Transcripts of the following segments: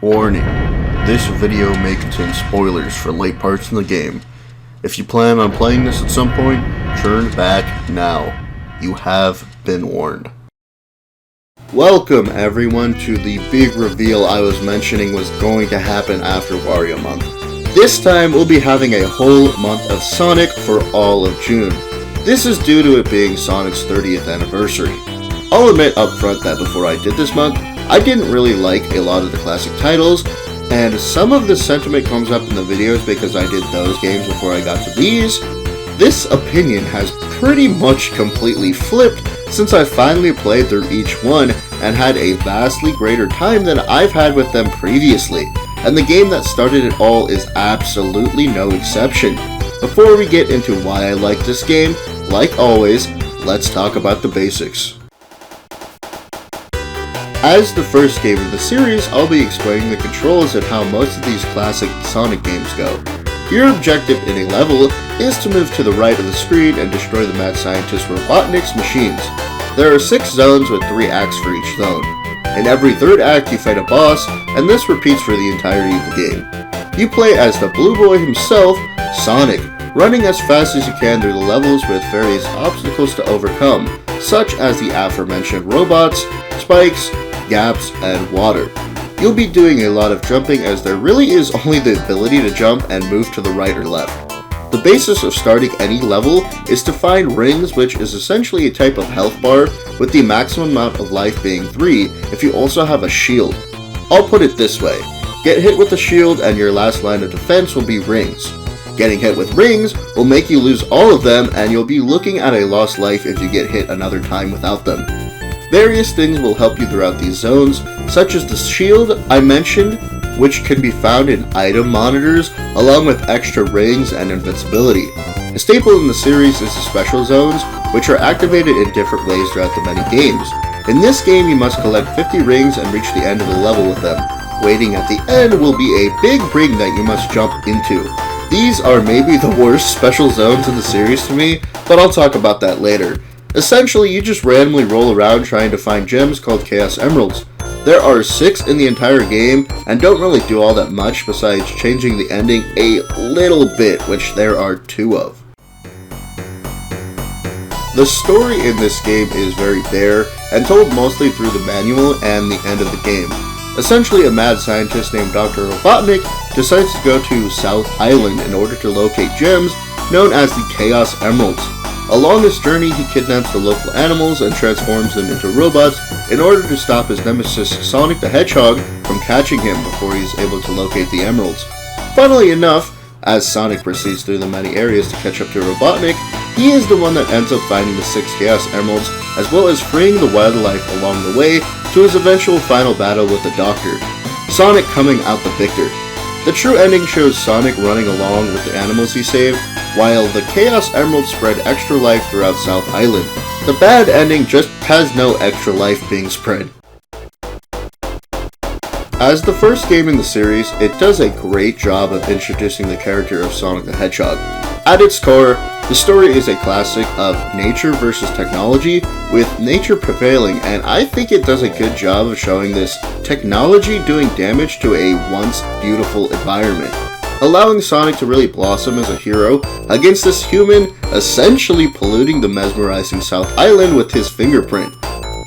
Warning, this video may contain spoilers for late parts in the game. If you plan on playing this at some point, turn back now. You have been warned. Welcome everyone to the big reveal I was mentioning was going to happen after Wario Month. This time we'll be having a whole month of Sonic for all of June. This is due to it being Sonic's 30th anniversary. I'll admit up front that before I did this month, I didn't really like a lot of the classic titles, and some of the sentiment comes up in the videos because I did those games before I got to these. This opinion has pretty much completely flipped since I finally played through each one and had a vastly greater time than I've had with them previously, and the game that started it all is absolutely no exception. Before we get into why I like this game, like always, let's talk about the basics. As the first game in the series, I'll be explaining the controls and how most of these classic Sonic games go. Your objective in a level is to move to the right of the screen and destroy the mad scientist Robotnik's machines. There are 6 zones with 3 acts for each zone. In every third act you fight a boss, and this repeats for the entirety of the game. You play as the blue boy himself, Sonic, running as fast as you can through the levels with various obstacles to overcome, such as the aforementioned robots, spikes, gaps, and water. You'll be doing a lot of jumping as there really is only the ability to jump and move to the right or left. The basis of starting any level is to find rings, which is essentially a type of health bar with the maximum amount of life being 3 if you also have a shield. I'll put it this way, get hit with a shield and your last line of defense will be rings. Getting hit with rings will make you lose all of them and you'll be looking at a lost life if you get hit another time without them. Various things will help you throughout these zones, such as the shield I mentioned, which can be found in item monitors, along with extra rings and invincibility. A staple in the series is the special zones, which are activated in different ways throughout the many games. In this game you must collect 50 rings and reach the end of the level with them. Waiting at the end will be a big ring that you must jump into. These are maybe the worst special zones in the series to me, but I'll talk about that later. Essentially, you just randomly roll around trying to find gems called Chaos Emeralds. There are 6 in the entire game, and don't really do all that much besides changing the ending a little bit, which there are 2 of. The story in this game is very bare, and told mostly through the manual and the end of the game. Essentially, a mad scientist named Dr. Robotnik decides to go to South Island in order to locate gems known as the Chaos Emeralds. Along this journey, he kidnaps the local animals and transforms them into robots in order to stop his nemesis Sonic the Hedgehog from catching him before he is able to locate the emeralds. Funnily enough, as Sonic proceeds through the many areas to catch up to Robotnik, he is the one that ends up finding the 6 Chaos Emeralds, as well as freeing the wildlife along the way to his eventual final battle with the Doctor, Sonic coming out the victor. The true ending shows Sonic running along with the animals he saved, while the Chaos Emeralds spread extra life throughout South Island. The bad ending just has no extra life being spread. As the first game in the series, it does a great job of introducing the character of Sonic the Hedgehog. At its core, the story is a classic of nature versus technology, with nature prevailing, and I think it does a good job of showing this technology doing damage to a once beautiful environment, allowing Sonic to really blossom as a hero against this human essentially polluting the mesmerizing South Island with his fingerprint.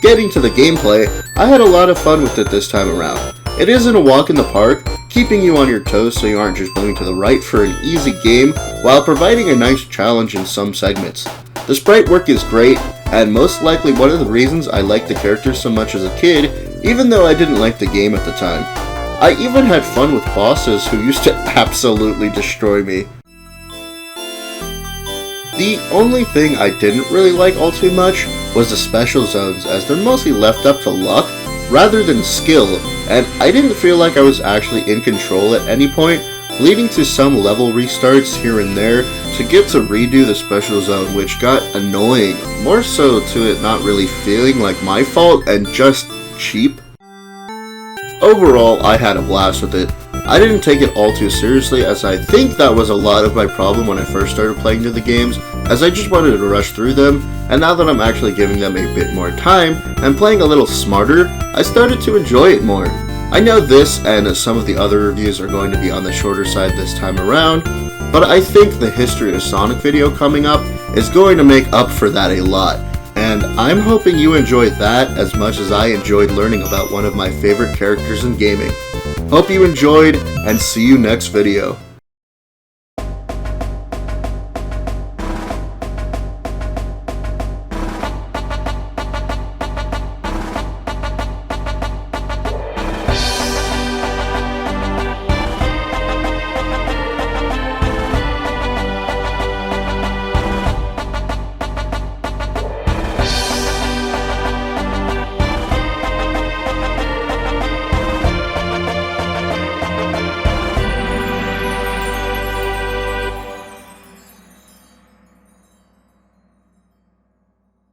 Getting to the gameplay, I had a lot of fun with it this time around. It isn't a walk in the park, keeping you on your toes so you aren't just moving to the right for an easy game, while providing a nice challenge in some segments. The sprite work is great, and most likely one of the reasons I liked the characters so much as a kid, even though I didn't like the game at the time. I even had fun with bosses who used to absolutely destroy me. The only thing I didn't really like all too much was the special zones, as they're mostly left up to luck rather than skill, and I didn't feel like I was actually in control at any point, leading to some level restarts here and there to get to redo the special zone, which got annoying, more so to it not really feeling like my fault and just cheap. Overall, I had a blast with it. I didn't take it all too seriously, as I think that was a lot of my problem when I first started playing through the games, as I just wanted to rush through them, and now that I'm actually giving them a bit more time and playing a little smarter, I started to enjoy it more. I know this and some of the other reviews are going to be on the shorter side this time around, but I think the History of Sonic video coming up is going to make up for that a lot, and I'm hoping you enjoyed that as much as I enjoyed learning about one of my favorite characters in gaming. Hope you enjoyed, and see you next video.